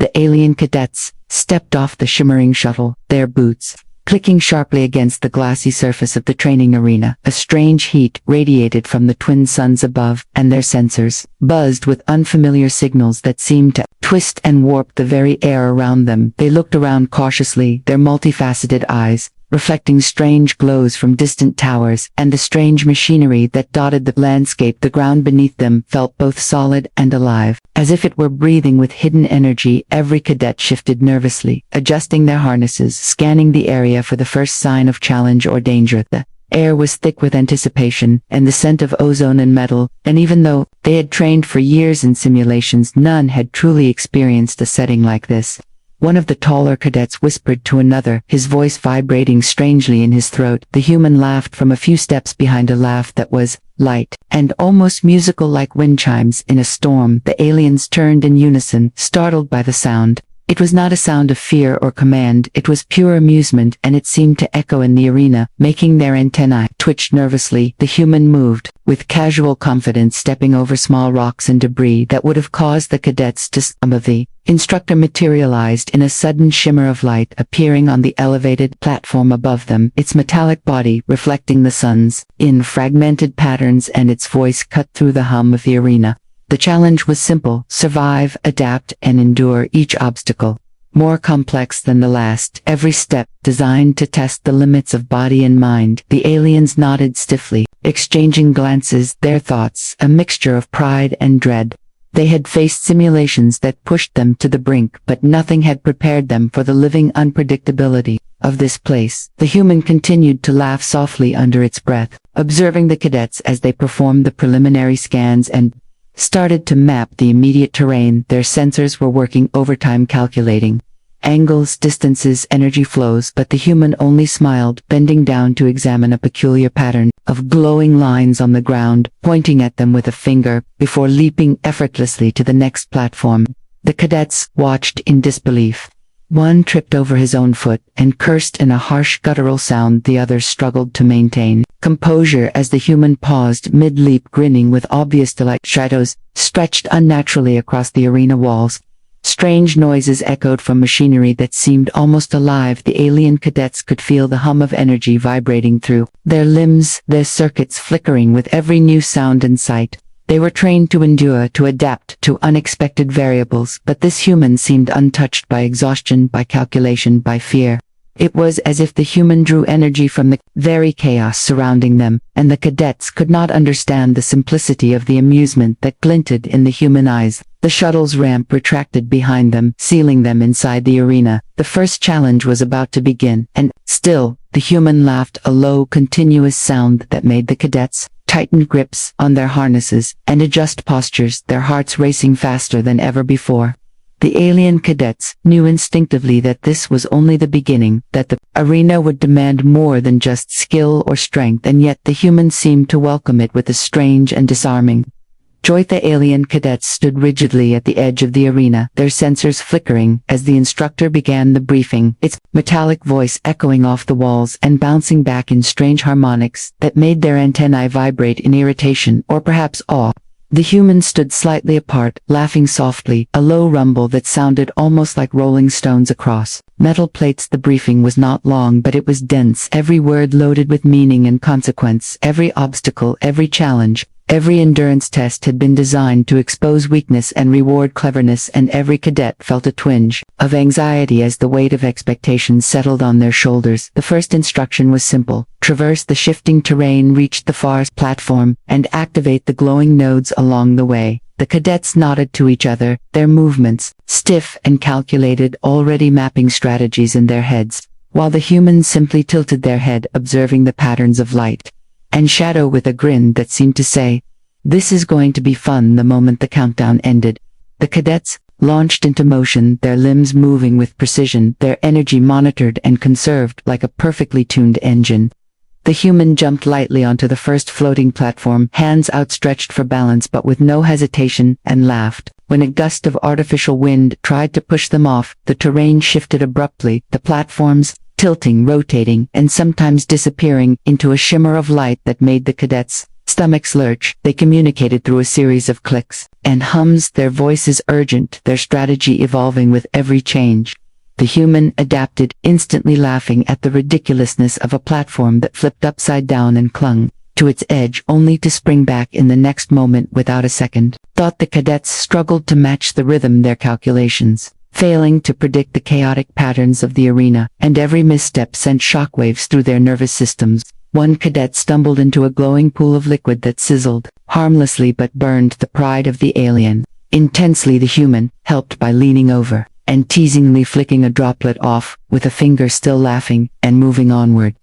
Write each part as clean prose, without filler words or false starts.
The alien cadets stepped off the shimmering shuttle, their boots clicking sharply against the glassy surface of the training arena. A strange heat radiated from the twin suns above, and their sensors buzzed with unfamiliar signals that seemed to twist and warp the very air around them. They looked around cautiously, their multifaceted eyes reflecting strange glows from distant towers, and the strange machinery that dotted the landscape. The ground beneath them felt both solid and alive, as if it were breathing with hidden energy. Every cadet shifted nervously, adjusting their harnesses, scanning the area for the first sign of challenge or danger. The air was thick with anticipation, and the scent of ozone and metal, and even though they had trained for years in simulations, none had truly experienced a setting like this. One of the taller cadets whispered to another, his voice vibrating strangely in his throat. The human laughed from a few steps behind, a laugh that was light and almost musical, like wind chimes in a storm. The aliens turned in unison, startled by the sound. It was not a sound of fear or command, it was pure amusement, and it seemed to echo in the arena, making their antennae twitch nervously. The human moved with casual confidence, stepping over small rocks and debris that would have caused the cadets to stumble. The instructor materialized in a sudden shimmer of light, appearing on the elevated platform above them, its metallic body reflecting the suns in fragmented patterns, and its voice cut through the hum of the arena. The challenge was simple: survive, adapt, and endure each obstacle. More complex than the last, every step designed to test the limits of body and mind. The aliens nodded stiffly, exchanging glances, their thoughts a mixture of pride and dread. They had faced simulations that pushed them to the brink, but nothing had prepared them for the living unpredictability of this place. The human continued to laugh softly under its breath, observing the cadets as they performed the preliminary scans and started to map the immediate terrain. Their sensors were working overtime, calculating angles, distances, energy flows, but the human only smiled, bending down to examine a peculiar pattern of glowing lines on the ground, pointing at them with a finger, before leaping effortlessly to the next platform. The cadets watched in disbelief. One tripped over his own foot and cursed in a harsh guttural sound. The others struggled to maintain composure as the human paused mid-leap, grinning with obvious delight. Shadows stretched unnaturally across the arena walls. Strange noises echoed from machinery that seemed almost alive. The alien cadets could feel the hum of energy vibrating through their limbs, their circuits flickering with every new sound and sight. They were trained to endure, to adapt to unexpected variables, but this human seemed untouched by exhaustion, by calculation, by fear. It was as if the human drew energy from the very chaos surrounding them, and the cadets could not understand the simplicity of the amusement that glinted in the human eyes. The shuttle's ramp retracted behind them, sealing them inside the arena. The first challenge was about to begin, and still, the human laughed, a low, continuous sound that made the cadets tighten grips on their harnesses and adjust postures, their hearts racing faster than ever before. The alien cadets knew instinctively that this was only the beginning, that the arena would demand more than just skill or strength, and yet the humans seemed to welcome it with a strange and disarming joy. The alien cadets stood rigidly at the edge of the arena, their sensors flickering as the instructor began the briefing, its metallic voice echoing off the walls and bouncing back in strange harmonics that made their antennae vibrate in irritation or perhaps awe. The humans stood slightly apart, laughing softly, a low rumble that sounded almost like rolling stones across metal plates. The briefing was not long, but it was dense, every word loaded with meaning and consequence. Every obstacle, every challenge, every endurance test had been designed to expose weakness and reward cleverness, and every cadet felt a twinge of anxiety as the weight of expectations settled on their shoulders. The first instruction was simple: traverse the shifting terrain, reach the far platform, and activate the glowing nodes along the way. The cadets nodded to each other, their movements stiff and calculated, already mapping strategies in their heads, while the humans simply tilted their head, observing the patterns of light and shadow with a grin that seemed to say, "This is going to be fun." The moment the countdown ended, the cadets launched into motion, their limbs moving with precision, their energy monitored and conserved like a perfectly tuned engine. The human jumped lightly onto the first floating platform, hands outstretched for balance but with no hesitation, and laughed. When a gust of artificial wind tried to push them off, the terrain shifted abruptly, the platforms tilting, rotating, and sometimes disappearing into a shimmer of light that made the cadets stomachs lurch. They communicated through a series of clicks and hums, their voices urgent, their strategy evolving with every change. The human adapted, instantly laughing at the ridiculousness of a platform that flipped upside down and clung to its edge only to spring back in the next moment without a second thought. The cadets struggled to match the rhythm their calculations, failing to predict the chaotic patterns of the arena, and every misstep sent shockwaves through their nervous systems. One cadet stumbled into a glowing pool of liquid that sizzled harmlessly but burned the pride of the alien intensely. The human helped by leaning over and teasingly flicking a droplet off, with a finger still laughing and moving onward.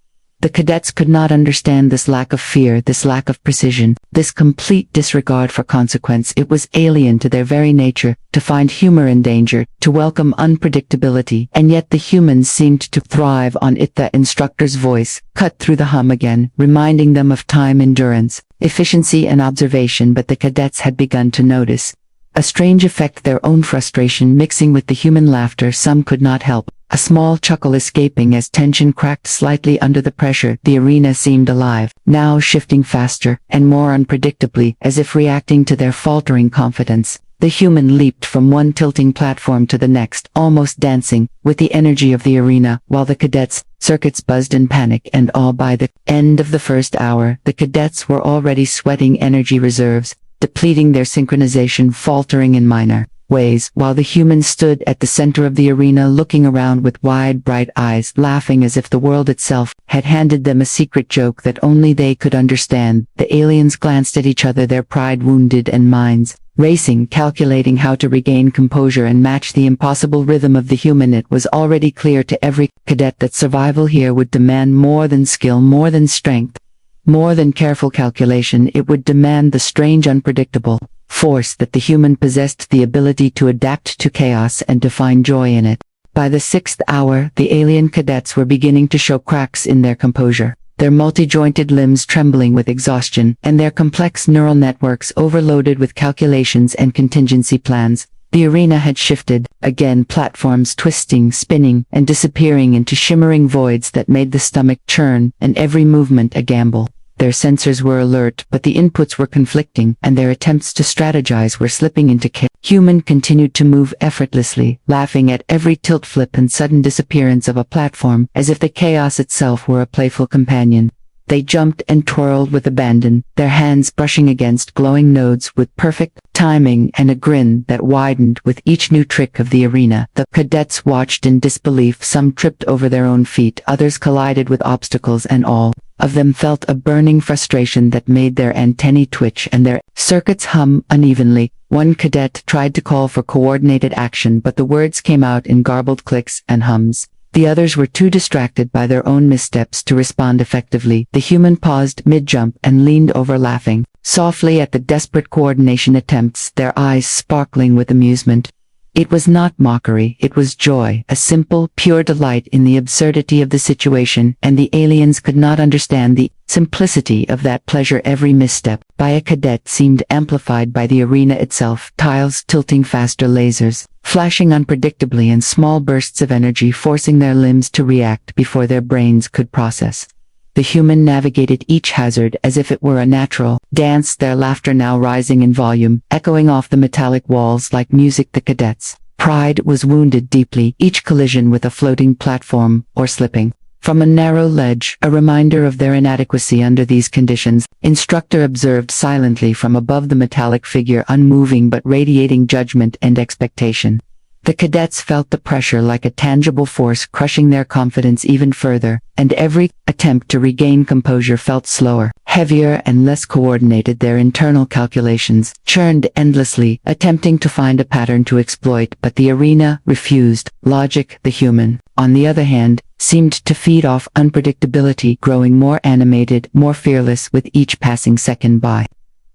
The cadets could not understand this lack of fear, this lack of precision, this complete disregard for consequence. It was alien to their very nature to find humor in danger, to welcome unpredictability, and yet the humans seemed to thrive on it. The instructor's voice cut through the hum again, reminding them of time, endurance, efficiency, and observation. But the cadets had begun to notice a strange effect, their own frustration mixing with the human laughter. Some could not help a small chuckle escaping as tension cracked slightly under the pressure. The arena seemed alive, now shifting faster and more unpredictably, as if reacting to their faltering confidence. The human leaped from one tilting platform to the next, almost dancing with the energy of the arena, while the cadets' circuits buzzed in panic and awe. By the end of the first hour, the cadets were already sweating energy reserves, depleting their synchronization, faltering in minor ways, while the human stood at the center of the arena, looking around with wide, bright eyes, laughing as if the world itself had handed them a secret joke that only they could understand. The aliens glanced at each other, their pride wounded and minds racing, calculating how to regain composure and match the impossible rhythm of the human. It was already clear to every cadet that survival here would demand more than skill, more than strength, more than careful calculation. It would demand the strange, unpredictable force that the human possessed, the ability to adapt to chaos and to find joy in it. By the 6th hour, the alien cadets were beginning to show cracks in their composure, their multi-jointed limbs trembling with exhaustion, and their complex neural networks overloaded with calculations and contingency plans. The arena had shifted again, platforms twisting, spinning, and disappearing into shimmering voids that made the stomach churn, and every movement a gamble. Their sensors were alert, but the inputs were conflicting, and their attempts to strategize were slipping into chaos. Human continued to move effortlessly, laughing at every tilt, flip, and sudden disappearance of a platform, as if the chaos itself were a playful companion. They jumped and twirled with abandon, their hands brushing against glowing nodes with perfect timing and a grin that widened with each new trick of the arena. The cadets watched in disbelief. Some tripped over their own feet, others collided with obstacles, and all of them felt a burning frustration that made their antennae twitch and their circuits hum unevenly. One cadet tried to call for coordinated action, but the words came out in garbled clicks and hums. The others were too distracted by their own missteps to respond effectively. The human paused mid-jump and leaned over, laughing softly at the desperate coordination attempts, their eyes sparkling with amusement. It was not mockery, it was joy, a simple, pure delight in the absurdity of the situation, and the aliens could not understand the simplicity of that pleasure. Every misstep by a cadet seemed amplified by the arena itself, tiles tilting faster, lasers flashing unpredictably, and small bursts of energy forcing their limbs to react before their brains could process. The human navigated each hazard as if it were a natural dance, their laughter now rising in volume, echoing off the metallic walls like music. The cadets' pride was wounded deeply, each collision with a floating platform or slipping from a narrow ledge, a reminder of their inadequacy under these conditions. Instructor observed silently from above, the metallic figure unmoving but radiating judgment and expectation. The cadets felt the pressure like a tangible force crushing their confidence even further, and every attempt to regain composure felt slower, heavier, and less coordinated. Their internal calculations churned endlessly, attempting to find a pattern to exploit, but the arena refused. Logic, the human, on the other hand, seemed to feed off unpredictability, growing more animated, more fearless with each passing second by.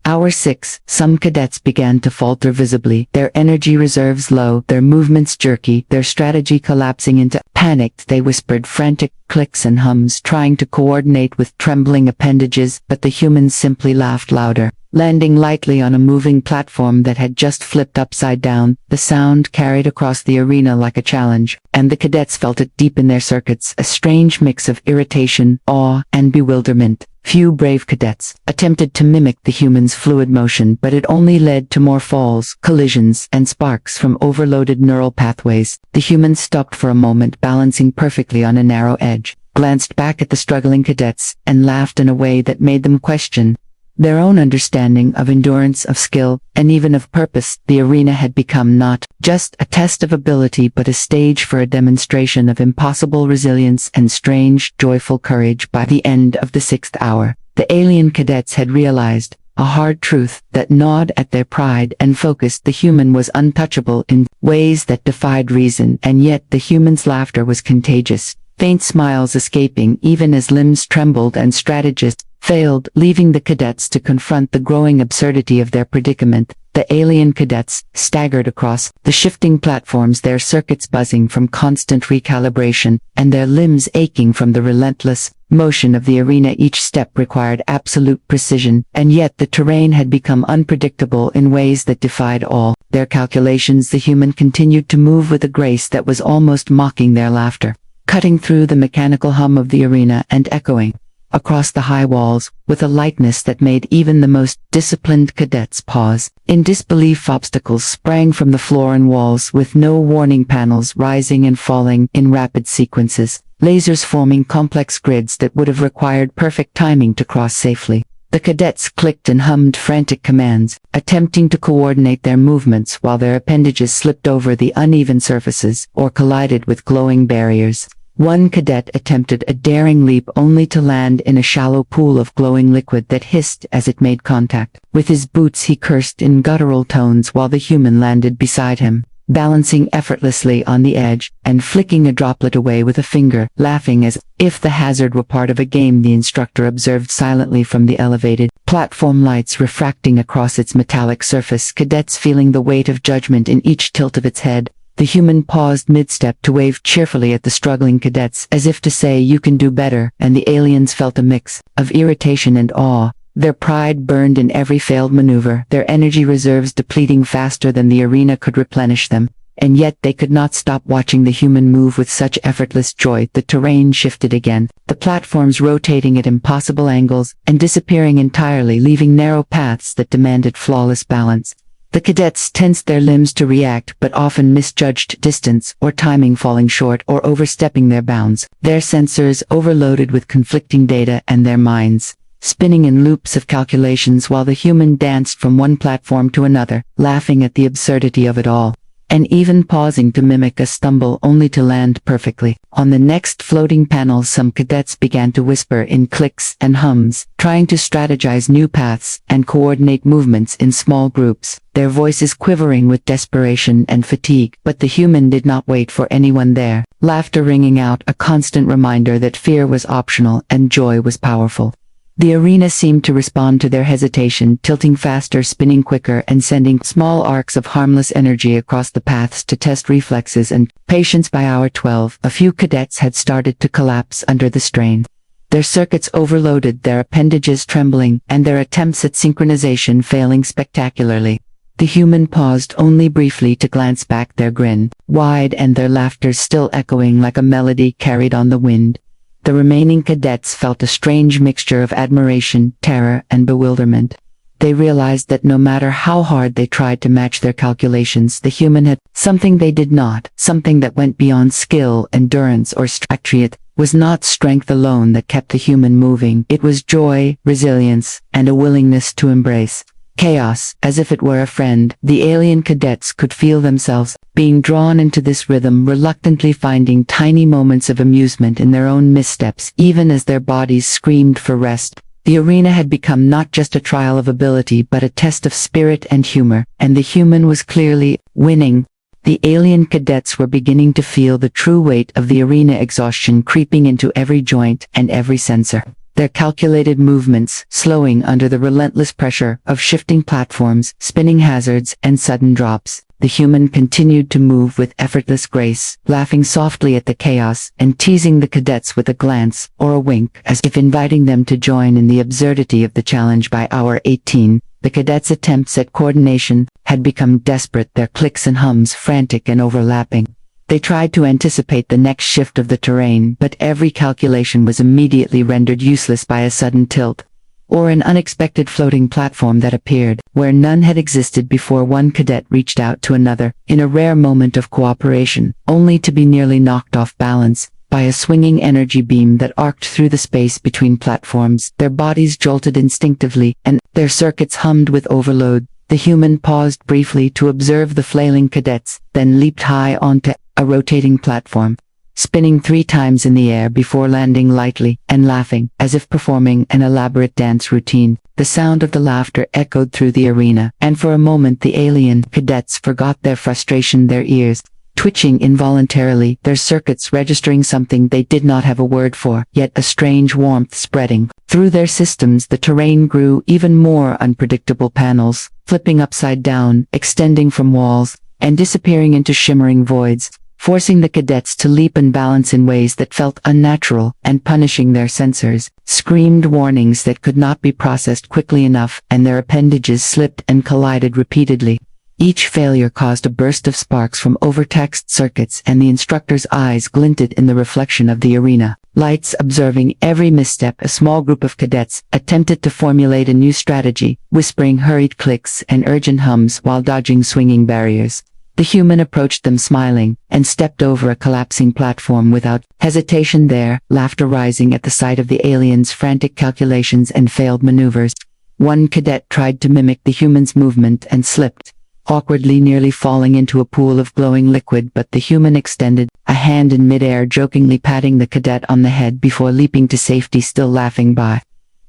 Hour 6, some cadets began to falter visibly, their energy reserves low, their movements jerky, their strategy collapsing into panicked. They whispered frantic clicks and hums, trying to coordinate with trembling appendages, but the humans simply laughed louder. Landing lightly on a moving platform that had just flipped upside down, the sound carried across the arena like a challenge, and the cadets felt it deep in their circuits, a strange mix of irritation, awe, and bewilderment. Few brave cadets attempted to mimic the humans' fluid motion, but it only led to more falls, collisions, and sparks from overloaded neural pathways. The humans stopped for a moment, balancing perfectly on a narrow edge, glanced back at the struggling cadets, and laughed in a way that made them question their own understanding of endurance, of skill, and even of purpose. The arena had become not just a test of ability, but a stage for a demonstration of impossible resilience and strange, joyful courage. By the end of the 6th hour, the alien cadets had realized a hard truth that gnawed at their pride and focused. The human was untouchable in ways that defied reason, and yet the human's laughter was contagious, faint smiles escaping even as limbs trembled and strategists failed, leaving the cadets to confront the growing absurdity of their predicament. The alien cadets staggered across the shifting platforms, their circuits buzzing from constant recalibration, and their limbs aching from the relentless motion of the arena. Each step required absolute precision, and yet the terrain had become unpredictable in ways that defied all their calculations. The human continued to move with a grace that was almost mocking their laughter, cutting through the mechanical hum of the arena and echoing across the high walls with a lightness that made even the most disciplined cadets pause in disbelief. Obstacles sprang from the floor and walls with no warning, panels rising and falling in rapid sequences, lasers forming complex grids that would have required perfect timing to cross safely. The cadets clicked and hummed frantic commands, attempting to coordinate their movements while their appendages slipped over the uneven surfaces or collided with glowing barriers. One cadet attempted a daring leap only to land in a shallow pool of glowing liquid that hissed as it made contact. With his boots he cursed in guttural tones while the human landed beside him, balancing effortlessly on the edge and flicking a droplet away with a finger. Laughing as if the hazard were part of a game, the instructor observed silently from the elevated platform, lights refracting across its metallic surface, cadets feeling the weight of judgment in each tilt of its head. The human paused mid-step to wave cheerfully at the struggling cadets, as if to say, "You can do better," and the aliens felt a mix of irritation and awe. Their pride burned in every failed maneuver, their energy reserves depleting faster than the arena could replenish them, and yet they could not stop watching the human move with such effortless joy. The terrain shifted again, the platforms rotating at impossible angles and disappearing entirely, leaving narrow paths that demanded flawless balance. The cadets tensed their limbs to react, but often misjudged distance or timing, falling short or overstepping their bounds, their sensors overloaded with conflicting data and their minds spinning in loops of calculations while the human danced from one platform to another, laughing at the absurdity of it all, and even pausing to mimic a stumble only to land perfectly. On the next floating panel, some cadets began to whisper in clicks and hums, trying to strategize new paths and coordinate movements in small groups, their voices quivering with desperation and fatigue. But the human did not wait for anyone there, laughter ringing out, a constant reminder that fear was optional and joy was powerful. The arena seemed to respond to their hesitation, tilting faster, spinning quicker, and sending small arcs of harmless energy across the paths to test reflexes and patience. By hour 12, a few cadets had started to collapse under the strain. Their circuits overloaded, their appendages trembling, and their attempts at synchronization failing spectacularly. The human paused only briefly to glance back, their grin wide and their laughter still echoing like a melody carried on the wind. The remaining cadets felt a strange mixture of admiration, terror, and bewilderment. They realized that no matter how hard they tried to match their calculations, the human had something they did not, something that went beyond skill, endurance, or strategy. It was not strength alone that kept the human moving. It was joy, resilience, and a willingness to embrace chaos as if it were a friend. The alien cadets could feel themselves being drawn into this rhythm, reluctantly finding tiny moments of amusement in their own missteps, even as their bodies screamed for rest. The arena had become not just a trial of ability but a test of spirit and humor, and the human was clearly winning. The alien cadets were beginning to feel the true weight of the arena, exhaustion creeping into every joint and every sensor. Their calculated movements slowing under the relentless pressure of shifting platforms, spinning hazards, and sudden drops. The human continued to move with effortless grace, laughing softly at the chaos and teasing the cadets with a glance or a wink, as if inviting them to join in the absurdity of the challenge. By hour 18, the cadets' attempts at coordination had become desperate, their clicks and hums frantic and overlapping. They tried to anticipate the next shift of the terrain, but every calculation was immediately rendered useless by a sudden tilt, or an unexpected floating platform that appeared, where none had existed before. One cadet reached out to another, in a rare moment of cooperation, only to be nearly knocked off balance by a swinging energy beam that arced through the space between platforms. Their bodies jolted instinctively, and their circuits hummed with overload. The human paused briefly to observe the flailing cadets, then leaped high onto a rotating platform, spinning 3 times in the air before landing lightly, and laughing, as if performing an elaborate dance routine. The sound of the laughter echoed through the arena, and for a moment the alien cadets forgot their frustration, their ears twitching involuntarily, their circuits registering something they did not have a word for, yet a strange warmth spreading through their systems. The terrain grew even more unpredictable, panels flipping upside down, extending from walls, and disappearing into shimmering voids, forcing the cadets to leap and balance in ways that felt unnatural, and punishing their sensors. Screamed warnings that could not be processed quickly enough, and their appendages slipped and collided repeatedly. Each failure caused a burst of sparks from overtaxed circuits, and the instructor's eyes glinted in the reflection of the arena lights. Observing every misstep, a small group of cadets attempted to formulate a new strategy, whispering hurried clicks and urgent hums while dodging swinging barriers. The human approached them smiling, and stepped over a collapsing platform without hesitation, there, laughter rising at the sight of the alien's frantic calculations and failed maneuvers. One cadet tried to mimic the human's movement and slipped, awkwardly, nearly falling into a pool of glowing liquid, but the human extended a hand in midair, jokingly patting the cadet on the head before leaping to safety, still laughing. By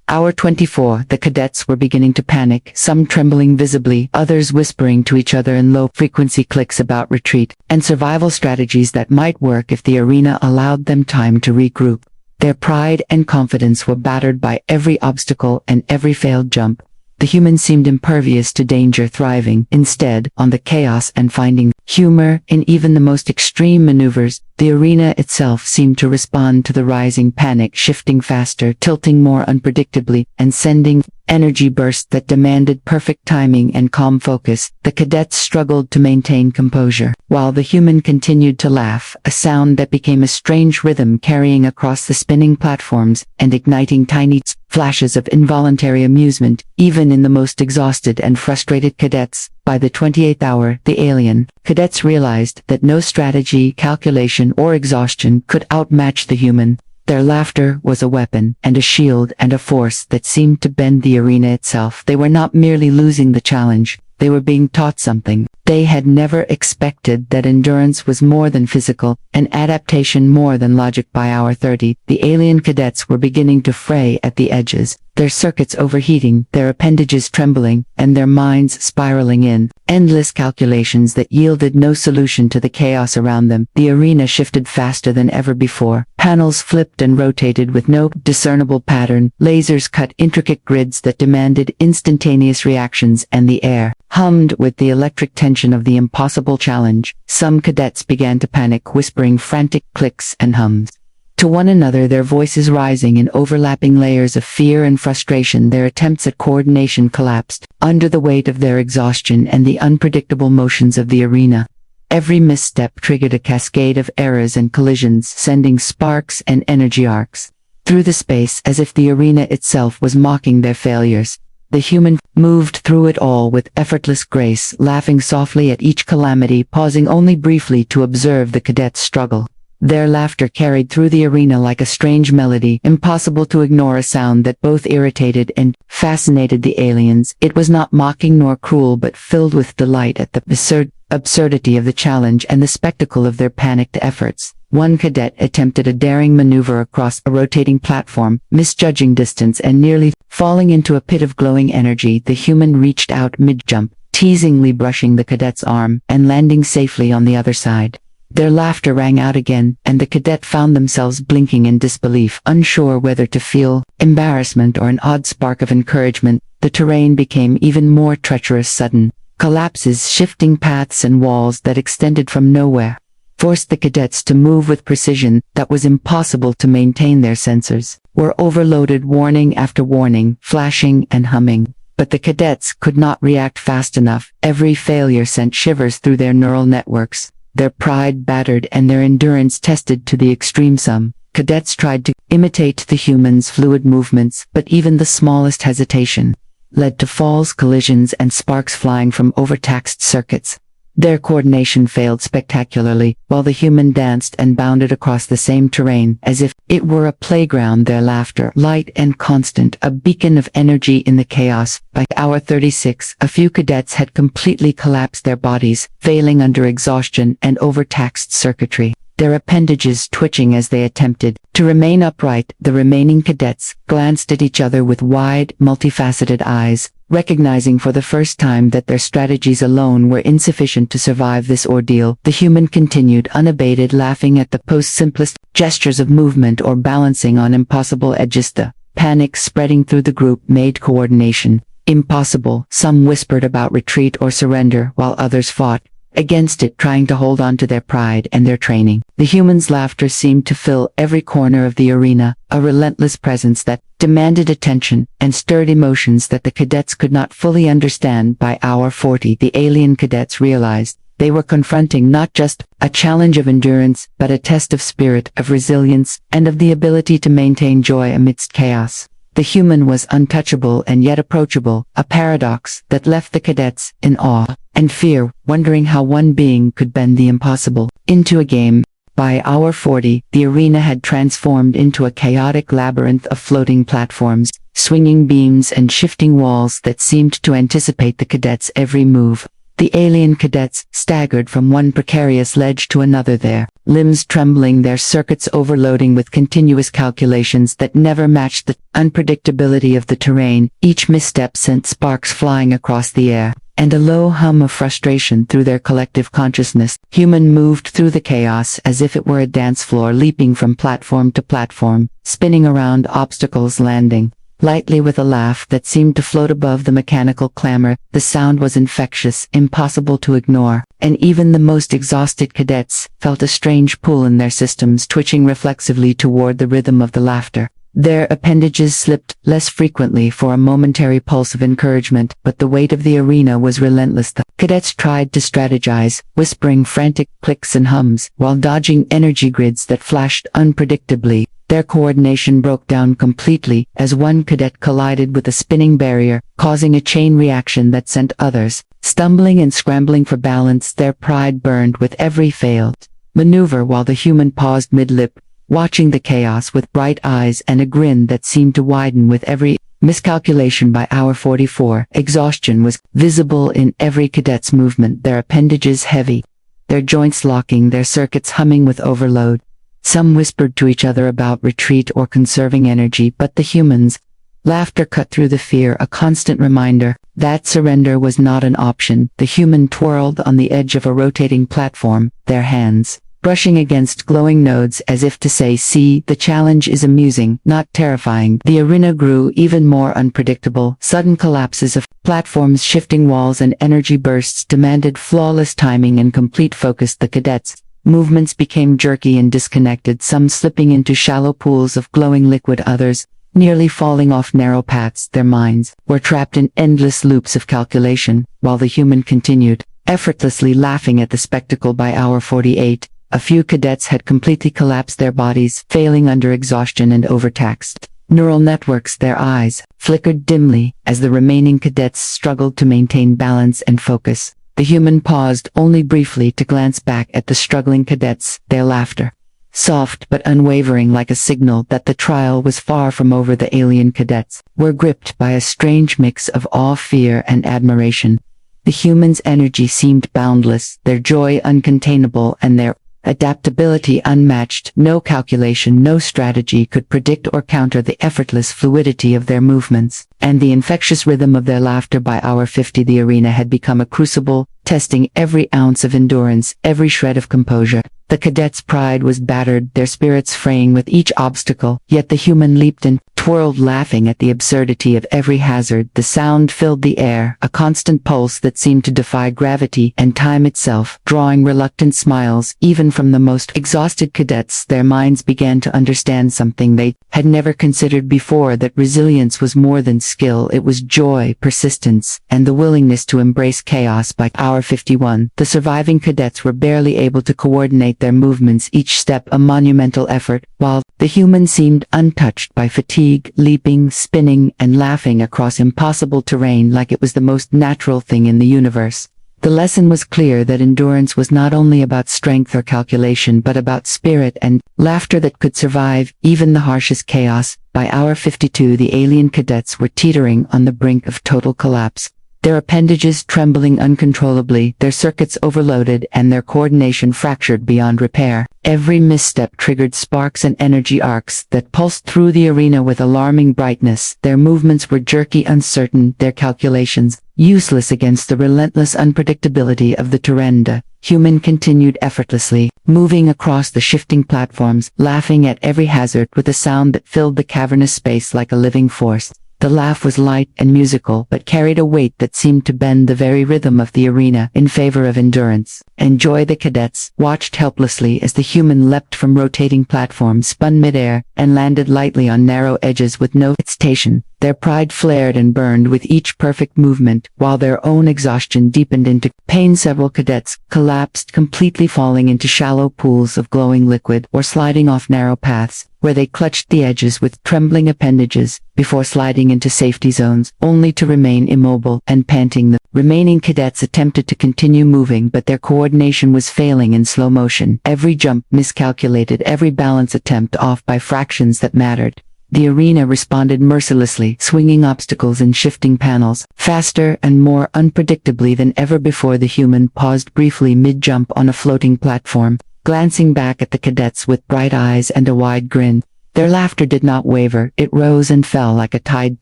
Hour 24, the cadets were beginning to panic, some trembling visibly, others whispering to each other in low-frequency clicks about retreat and survival strategies that might work if the arena allowed them time to regroup. Their pride and confidence were battered by every obstacle and every failed jump. The human seemed impervious to danger, thriving instead on the chaos and finding humor in even the most extreme maneuvers. The arena itself seemed to respond to the rising panic, shifting faster, tilting more unpredictably, and sending energy bursts that demanded perfect timing and calm focus. The cadets struggled to maintain composure, while the human continued to laugh, a sound that became a strange rhythm, carrying across the spinning platforms and igniting tiny flashes of involuntary amusement, even in the most exhausted and frustrated cadets. By the 28th hour, the alien cadets realized that no strategy, calculation, or exhaustion could outmatch the human. Their laughter was a weapon and a shield and a force that seemed to bend the arena itself. They were not merely losing the challenge, they were being taught something. They had never expected that endurance was more than physical, and adaptation more than logic. By hour 30, the alien cadets were beginning to fray at the edges, their circuits overheating, their appendages trembling, and their minds spiraling in endless calculations that yielded no solution to the chaos around them. The arena shifted faster than ever before. Panels flipped and rotated with no discernible pattern. Lasers cut intricate grids that demanded instantaneous reactions, and the air hummed with the electric tension of the impossible challenge. Some cadets began to panic, whispering frantic clicks and hums to one another, their voices rising in overlapping layers of fear and frustration. Their attempts at coordination collapsed under the weight of their exhaustion and the unpredictable motions of the arena. Every misstep triggered a cascade of errors and collisions, sending sparks and energy arcs through the space, as if the arena itself was mocking their failures. The human moved through it all with effortless grace, laughing softly at each calamity, pausing only briefly to observe the cadets struggle. Their laughter carried through the arena like a strange melody, impossible to ignore, a sound that both irritated and fascinated the aliens. It was not mocking nor cruel, but filled with delight at the absurdity of the challenge and the spectacle of their panicked efforts. One cadet attempted a daring maneuver across a rotating platform, misjudging distance and nearly falling into a pit of glowing energy. The human reached out mid-jump, teasingly brushing the cadet's arm, and landing safely on the other side. Their laughter rang out again, and the cadet found themselves blinking in disbelief, unsure whether to feel embarrassment or an odd spark of encouragement. The terrain became even more treacherous. Sudden collapses, shifting paths and walls that extended from nowhere forced the cadets to move with precision that was impossible to maintain. Their sensors were overloaded, warning after warning, flashing and humming. But the cadets could not react fast enough. Every failure sent shivers through their neural networks. their pride battered and their endurance tested to the extreme. Some cadets tried to imitate the humans' fluid movements, but even the smallest hesitation led to falls, collisions, and sparks flying from overtaxed circuits. Their coordination failed spectacularly, while the human danced and bounded across the same terrain as if it were a playground. Their laughter, light and constant, a beacon of energy in the chaos. By hour 36, a few cadets had completely collapsed, their bodies failing under exhaustion and overtaxed circuitry, their appendages twitching as they attempted to remain upright. The remaining cadets glanced at each other with wide, multifaceted eyes, recognizing for the first time that their strategies alone were insufficient to survive this ordeal. The human continued unabated, laughing at the simplest gestures of movement or balancing on impossible edges. The panic spreading through the group made coordination impossible. Some whispered about retreat or surrender, while others fought against it, trying to hold on to their pride and their training. The humans' laughter seemed to fill every corner of the arena, a relentless presence that demanded attention and stirred emotions that the cadets could not fully understand. By hour 40, the alien cadets realized they were confronting not just a challenge of endurance, but a test of spirit, of resilience, and of the ability to maintain joy amidst chaos. The human was untouchable and yet approachable, a paradox that left the cadets in awe and fear, wondering how one being could bend the impossible into a game. By hour 40, the arena had transformed into a chaotic labyrinth of floating platforms, swinging beams, and shifting walls that seemed to anticipate the cadets' every move. The alien cadets staggered from one precarious ledge to another, their limbs trembling, their circuits overloading with continuous calculations that never matched the unpredictability of the terrain. Each misstep sent sparks flying across the air, and a low hum of frustration through their collective consciousness. Human moved through the chaos as if it were a dance floor, leaping from platform to platform, spinning around obstacles, landing lightly with a laugh that seemed to float above the mechanical clamor. The sound was infectious, impossible to ignore, and even the most exhausted cadets felt a strange pull in their systems, twitching reflexively toward the rhythm of the laughter. Their appendages slipped less frequently for a momentary pulse of encouragement, but the weight of the arena was relentless. The cadets tried to strategize, whispering frantic clicks and hums, while dodging energy grids that flashed unpredictably. Their coordination broke down completely as one cadet collided with a spinning barrier, causing a chain reaction that sent others stumbling and scrambling for balance. Their pride burned with every failed maneuver, while the human paused mid-lip, watching the chaos with bright eyes and a grin that seemed to widen with every miscalculation. By hour 44, exhaustion was visible in every cadet's movement, their appendages heavy, their joints locking, their circuits humming with overload. Some whispered to each other about retreat or conserving energy, but the humans' laughter cut through the fear, a constant reminder that surrender was not an option. The human twirled on the edge of a rotating platform, their hands brushing against glowing nodes as if to say, "See, the challenge is amusing, not terrifying." The arena grew even more unpredictable. Sudden collapses of platforms, shifting walls, and energy bursts demanded flawless timing and complete focus. The cadets' movements became jerky and disconnected, some slipping into shallow pools of glowing liquid, others nearly falling off narrow paths. Their minds were trapped in endless loops of calculation, while the human continued effortlessly laughing at the spectacle. By hour 48, a few cadets had completely collapsed, their bodies failing under exhaustion and overtaxed neural networks. Their eyes flickered dimly as the remaining cadets struggled to maintain balance and focus. The human paused only briefly to glance back at the struggling cadets, their laughter soft but unwavering, like a signal that the trial was far from over. The alien cadets were gripped by a strange mix of awe, fear, and admiration. The humans' energy seemed boundless, their joy uncontainable, and their adaptability unmatched. No calculation, no strategy could predict or counter the effortless fluidity of their movements, and the infectious rhythm of their laughter. By hour 50, the arena had become a crucible, testing every ounce of endurance, every shred of composure. The cadets' pride was battered, their spirits fraying with each obstacle, yet the human leaped and twirled, laughing at the absurdity of every hazard. The sound filled the air, a constant pulse that seemed to defy gravity and time itself, drawing reluctant smiles, even from the most exhausted cadets. Their minds began to understand something they had never considered before, that resilience was more than skill. It was joy, persistence, and the willingness to embrace chaos. By hour 51, the surviving cadets were barely able to coordinate their movements, each step a monumental effort, while the humans seemed untouched by fatigue, leaping, spinning, and laughing across impossible terrain like it was the most natural thing in the universe. The lesson was clear, that endurance was not only about strength or calculation, but about spirit and laughter that could survive even the harshest chaos. By hour 52, the alien cadets were teetering on the brink of total collapse. Their appendages trembling uncontrollably, their circuits overloaded, and their coordination fractured beyond repair. Every misstep triggered sparks and energy arcs that pulsed through the arena with alarming brightness. Their movements were jerky, uncertain, their calculations useless against the relentless unpredictability of the terrain. The human continued effortlessly, moving across the shifting platforms, laughing at every hazard with a sound that filled the cavernous space like a living force. The laugh was light and musical, but carried a weight that seemed to bend the very rhythm of the arena in favor of endurance. And Joy, the cadets, watched helplessly as the human leapt from rotating platforms, spun midair, and landed lightly on narrow edges with no hesitation. Their pride flared and burned with each perfect movement, while their own exhaustion deepened into pain. Several cadets collapsed, completely falling into shallow pools of glowing liquid, or sliding off narrow paths, where they clutched the edges with trembling appendages, before sliding into safety zones, only to remain immobile and panting. The remaining cadets attempted to continue moving, but their coordination was failing in slow motion. Every jump miscalculated, every balance attempt off by fractions that mattered. The arena responded mercilessly, swinging obstacles and shifting panels, faster and more unpredictably than ever before. The human paused briefly mid-jump on a floating platform, glancing back at the cadets with bright eyes and a wide grin. Their laughter did not waver, it rose and fell like a tide,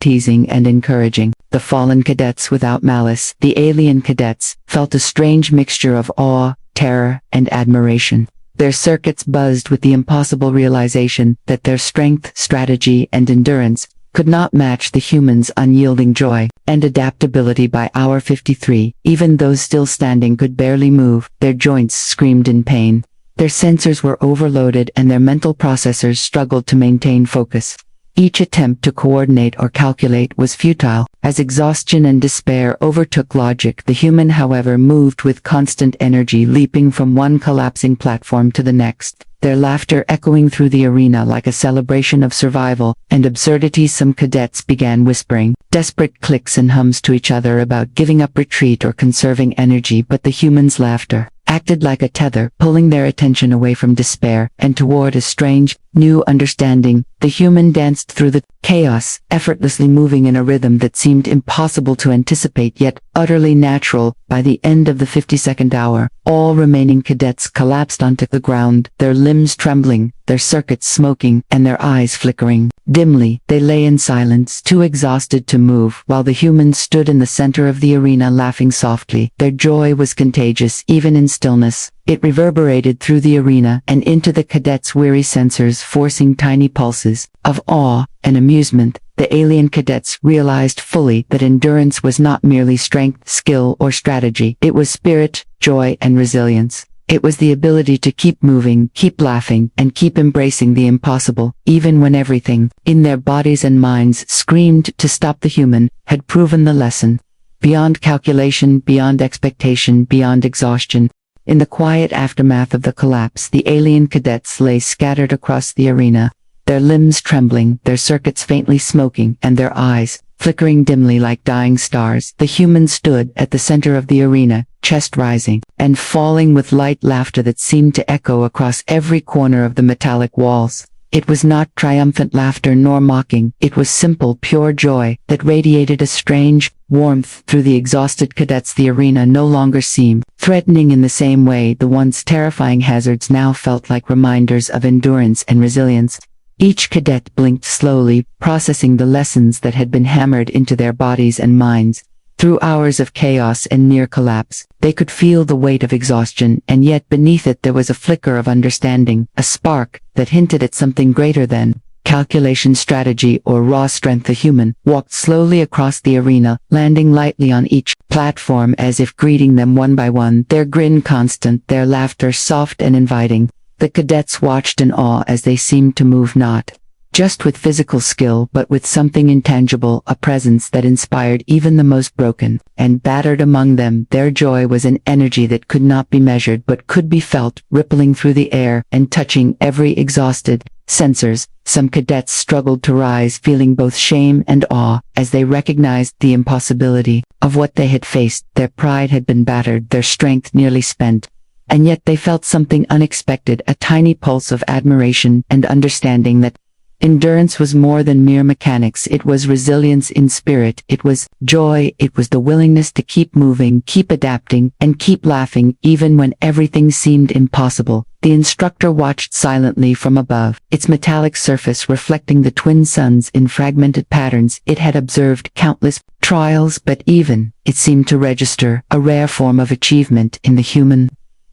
teasing and encouraging. The fallen cadets, without malice, the alien cadets, felt a strange mixture of awe, terror, and admiration. Their circuits buzzed with the impossible realization that their strength, strategy, and endurance could not match the humans' unyielding joy and adaptability. By hour 53, even those still standing could barely move, their joints screamed in pain. Their sensors were overloaded and their mental processors struggled to maintain focus. Each attempt to coordinate or calculate was futile, as exhaustion and despair overtook logic. The human, however, moved with constant energy, leaping from one collapsing platform to the next, their laughter echoing through the arena like a celebration of survival and absurdity. Some cadets began whispering desperate clicks and hums to each other about giving up, retreat, or conserving energy, but the human's laughter acted like a tether, pulling their attention away from despair and toward a strange, new understanding. The human danced through the chaos, effortlessly moving in a rhythm that seemed impossible to anticipate, yet utterly natural. By the end of the 52nd hour, all remaining cadets collapsed onto the ground, their limbs trembling, their circuits smoking, and their eyes flickering. Dimly, they lay in silence, too exhausted to move, while the humans stood in the center of the arena laughing softly. Their joy was contagious, even in stillness. It reverberated through the arena and into the cadets' weary sensors, forcing tiny pulses of awe and amusement. The alien cadets realized fully that endurance was not merely strength, skill, or strategy. It was spirit, joy, and resilience. It was the ability to keep moving, keep laughing, and keep embracing the impossible, even when everything, in their bodies and minds, screamed to stop. The human had proven the lesson. Beyond calculation, beyond expectation, beyond exhaustion. In the quiet aftermath of the collapse, the alien cadets lay scattered across the arena, their limbs trembling, their circuits faintly smoking, and their eyes flickering dimly like dying stars. The human stood at the center of the arena, chest rising and falling with light laughter that seemed to echo across every corner of the metallic walls. It was not triumphant laughter nor mocking, it was simple, pure joy that radiated a strange warmth through the exhausted cadets. The arena no longer seemed threatening in the same way. The once terrifying hazards now felt like reminders of endurance and resilience. Each cadet blinked slowly, processing the lessons that had been hammered into their bodies and minds. Through hours of chaos and near collapse, they could feel the weight of exhaustion, and yet beneath it there was a flicker of understanding, a spark that hinted at something greater than calculation, strategy, or raw strength. The human walked slowly across the arena, landing lightly on each platform as if greeting them one by one, their grin constant, their laughter soft and inviting. The cadets watched in awe as they seemed to move not just with physical skill but with something intangible, a presence that inspired even the most broken and battered among them. Their joy was an energy that could not be measured but could be felt, rippling through the air and touching every exhausted sensors. Some cadets struggled to rise, feeling both shame and awe as they recognized the impossibility of what they had faced. Their pride had been battered, their strength nearly spent. And yet they felt something unexpected, a tiny pulse of admiration and understanding that endurance was more than mere mechanics. It was resilience in spirit. It was joy. It was the willingness to keep moving, keep adapting, and keep laughing even when everything seemed impossible. The instructor watched silently from above, its metallic surface reflecting the twin suns in fragmented patterns. It had observed countless trials, but even it seemed to register a rare form of achievement in the human.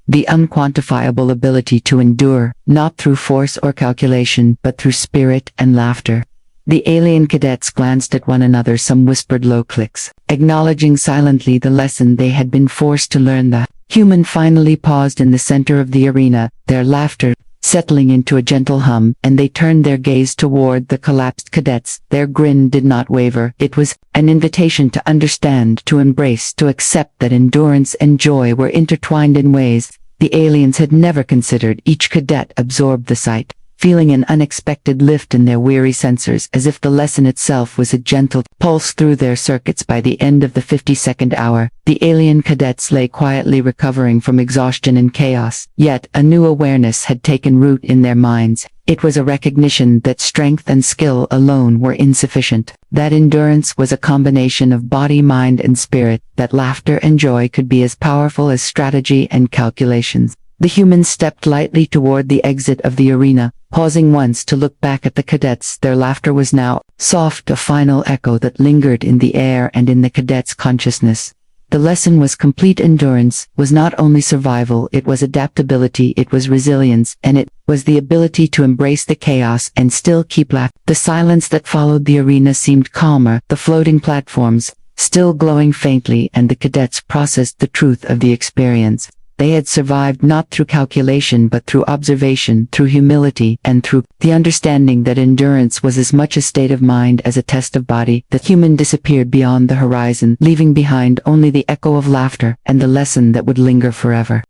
The unquantifiable ability to endure, not through force or calculation, but through spirit and laughter. The alien cadets glanced at one another, some whispered low clicks, acknowledging silently the lesson they had been forced to learn. The human finally paused in the center of the arena, their laughter settling into a gentle hum, and they turned their gaze toward the collapsed cadets. Their grin did not waver. It was an invitation to understand, to embrace, to accept that endurance and joy were intertwined in ways the aliens had never considered. Each cadet absorbed the sight, feeling an unexpected lift in their weary sensors, as if the lesson itself was a gentle pulse through their circuits. By the end of the 52nd hour, the alien cadets lay quietly recovering from exhaustion and chaos. Yet a new awareness had taken root in their minds. It was a recognition that strength and skill alone were insufficient, that endurance was a combination of body, mind, and spirit, that laughter and joy could be as powerful as strategy and calculations. The humans stepped lightly toward the exit of the arena, pausing once to look back at the cadets. Their laughter was now soft, a final echo that lingered in the air and in the cadets' consciousness. The lesson was complete. Endurance was not only survival, it was adaptability, it was resilience, and it was the ability to embrace the chaos and still keep laughing. The silence that followed the arena seemed calmer, the floating platforms still glowing faintly, and the cadets processed the truth of the experience. They had survived not through calculation but through observation, through humility, and through the understanding that endurance was as much a state of mind as a test of body. The human disappeared beyond the horizon, leaving behind only the echo of laughter and the lesson that would linger forever.